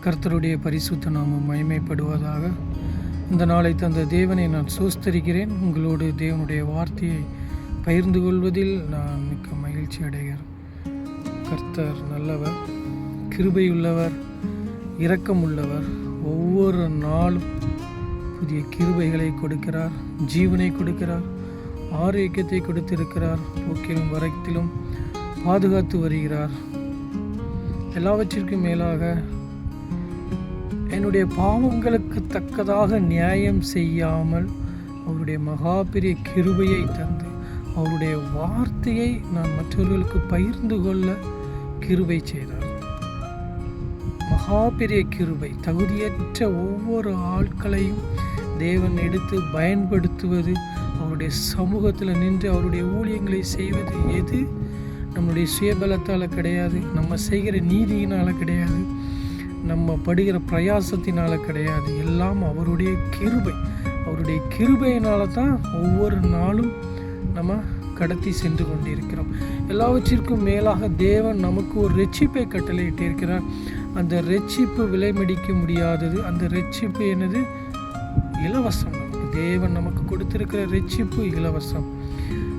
கர்த்தருடைய பரிசுத்த நாமம் மகிமைப்படுவதாக. இந்த நாளை தந்த தேவனை நான் சோஸ்தரிக்கிறேன். உங்களோடு தேவனுடைய வார்த்தையை பகிர்ந்து கொள்வதில் நான் மிக்க மகிழ்ச்சி அடைகிறேன். கர்த்தர் நல்லவர், கிருபையுள்ளவர், இரக்கமுள்ளவர். ஒவ்வொரு நாளும் புதிய கிருபைகளை கொடுக்கிறார், ஜீவனை கொடுக்கிறார், ஆரோக்கியத்தை கொடுத்திருக்கிறார், போக்கிலும் வரத்திலும் பாதுகாத்து வருகிறார். எல்லாவற்றிற்கும் மேலாக என்னுடைய பாவங்களுக்கு தக்கதாக நியாயம் செய்யாமல் அவருடைய மகா பெரிய கிருபையை தந்து அவருடைய வார்த்தையை நான் மற்றவர்களுக்கு பகிர்ந்து கொள்ள கிருபை செய்தார். மகா பெரிய கிருபை. தகுதியற்ற ஒவ்வொரு ஆட்களையும் தேவன் எடுத்து பயன்படுத்துவது, அவருடைய சமூகத்தில் நின்று அவருடைய ஊழியங்களை செய்வது எது நம்முடைய சுயபலத்தால் கிடையாது, நம்ம செய்கிற நீதியினால் கிடையாது, நம்ம படுகிற பிரயாசத்தினால் கிடையாது. எல்லாம் அவருடைய கிருபை. அவருடைய கிருபையினால தான் ஒவ்வொரு நாளும் நம்ம கடத்தி சென்று கொண்டிருக்கிறோம். எல்லாவற்றிற்கும் மேலாக தேவன் நமக்கு ஒரு ரட்சிப்பை கட்டளையிட்டிருக்கிறார். அந்த ரட்சிப்பு விலை மடிக்க முடியாதது. அந்த ரட்சிப்பு என்னது? இலவசம். தேவன் நமக்கு கொடுத்திருக்கிற ரட்சிப்பு இலவசம்.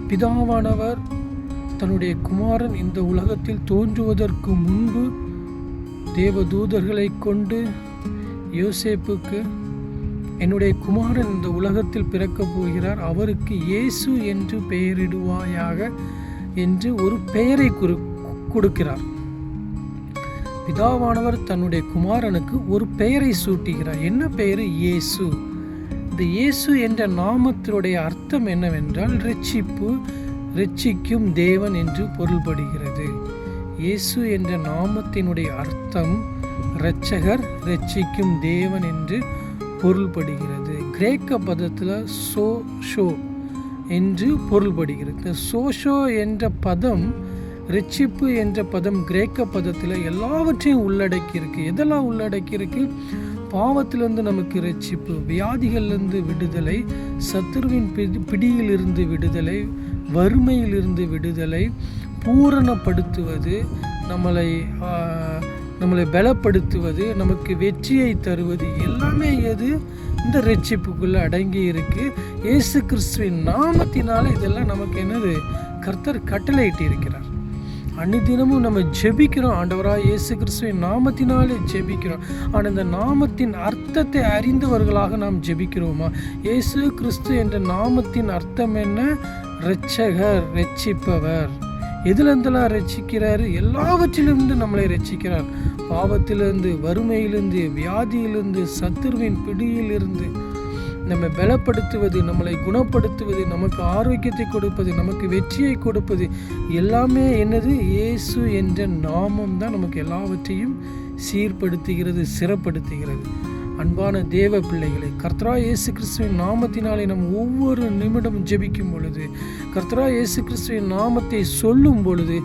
பிதாவானவர் தன்னுடைய குமாரன் இந்த உலகத்தில் தோன்றுவதற்கு முன்பு தேவதூதர்களை கொண்டு யோசேப்புக்கு, என்னுடைய குமாரன் இந்த உலகத்தில் பிறக்கப் போகிறார், அவருக்கு இயேசு என்று பெயரிடுவாயாக என்று ஒரு பெயரை கொடுக்கிறார். பிதாவானவர் தன்னுடைய குமாரனுக்கு ஒரு பெயரை சூட்டுகிறார். என்ன பெயர்? இயேசு. இந்த இயேசு என்ற நாமத்தினுடைய அர்த்தம் என்னவென்றால் ரட்சிப்பு, ரட்சிக்கும் தேவன் என்று பொருள்படுகிறது. இயேசு என்ற நாமத்தினுடைய அர்த்தம் இரட்சகர், ரட்சிக்கும் தேவன் என்று பொருள்படுகிறது. கிரேக்க பதத்தில் சோஷோ என்று பொருள்படுகிறது. சோஷோ என்ற பதம், ரட்சிப்பு என்ற பதம் கிரேக்க பதத்தில் எல்லாவற்றையும் உள்ளடக்கி இருக்கு. எதெல்லாம் உள்ளடக்கி இருக்கு? பாவத்திலிருந்து நமக்கு ரட்சிப்பு, வியாதிகளிலிருந்து விடுதலை, சத்துருவின் பிடியிலிருந்து விடுதலை, வறுமையிலிருந்து விடுதலை, பூரணப்படுத்துவது, நம்மளை பலப்படுத்துவது, நமக்கு வெற்றியை தருவது, எல்லாமே எது? இந்த ரட்சிப்புக்குள்ள அடங்கி இருக்கு. இயேசு கிறிஸ்துவின் நாமத்தினால இதெல்லாம் நமக்கு என்னது? கர்த்தர் கட்டளையிட்டு இருக்கிறார். அன்னிதினமும் நம்ம ஜெபிக்கிறோம், ஆண்டவராக இயேசு கிறிஸ்துவின் நாமத்தினாலே ஜெபிக்கிறோம். ஆனால் இந்த நாமத்தின் அர்த்தத்தை அறிந்தவர்களாக நாம் ஜெபிக்கிறோமா? இயேசு கிறிஸ்து என்ற நாமத்தின் அர்த்தம் என்ன? இரட்சகர், ரட்சிப்பவர். எதுலேருந்தெல்லாம் ரட்சிக்கிறாரு? எல்லாவற்றிலிருந்து நம்மளை ரட்சிக்கிறார். பாவத்திலிருந்து, வறுமையிலிருந்து, வியாதியிலிருந்து, சத்துருவின் பிடியிலிருந்து நம்மை பலப்படுத்துவது, நம்மளை குணப்படுத்துவது, நமக்கு ஆரோக்கியத்தை கொடுப்பது, நமக்கு வெற்றியை கொடுப்பது, எல்லாமே என்னது? இயேசு என்ற நாமம் தான் நமக்கு எல்லாவற்றையும் சீர்படுத்துகிறது, சிறப்படுத்துகிறது. அன்பான தேவ பிள்ளைகளை, கர்த்தராகிய இயேசு கிறிஸ்துவின் நாமத்தினாலே நாம் ஒவ்வொரு நிமிடம் ஜெபிக்கும் பொழுது, கர்த்தராகிய இயேசு கிறிஸ்துவின் நாமத்தை சொல்லும் பொழுது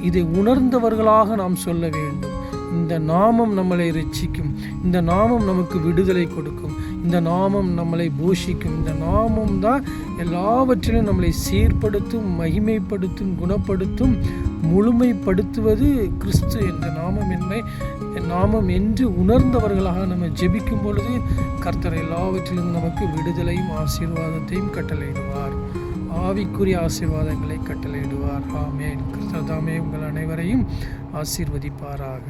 இதை உணர்ந்தவர்களாக நாம் சொல்ல வேண்டும். இந்த நாமம் நம்மளை ரட்சிக்கும், இந்த நாமம் நமக்கு விடுதலை கொடுக்கும், இந்த நாமம் நம்மளை போஷிக்கும், இந்த நாமம் தான் எல்லாவற்றிலும் நம்மளை சீர்படுத்தும், மகிமைப்படுத்தும், குணப்படுத்தும், முழுமைப்படுத்துவது கிறிஸ்து என்ற நாமம் என்று உணர்ந்தவர்களாக நம்ம ஜெபிக்கும் பொழுது கர்த்தர் எல்லாவற்றிலும் நமக்கு விடுதலையும் ஆசீர்வாதத்தையும் கட்டளையிடுவார். ஆவிக்குரிய ஆசீர்வாதங்களை கட்டளையிடுவார். ஆமென். கர்த்தர் தாமே உங்கள் அனைவரையும் ஆசீர்வதிப்பாராக.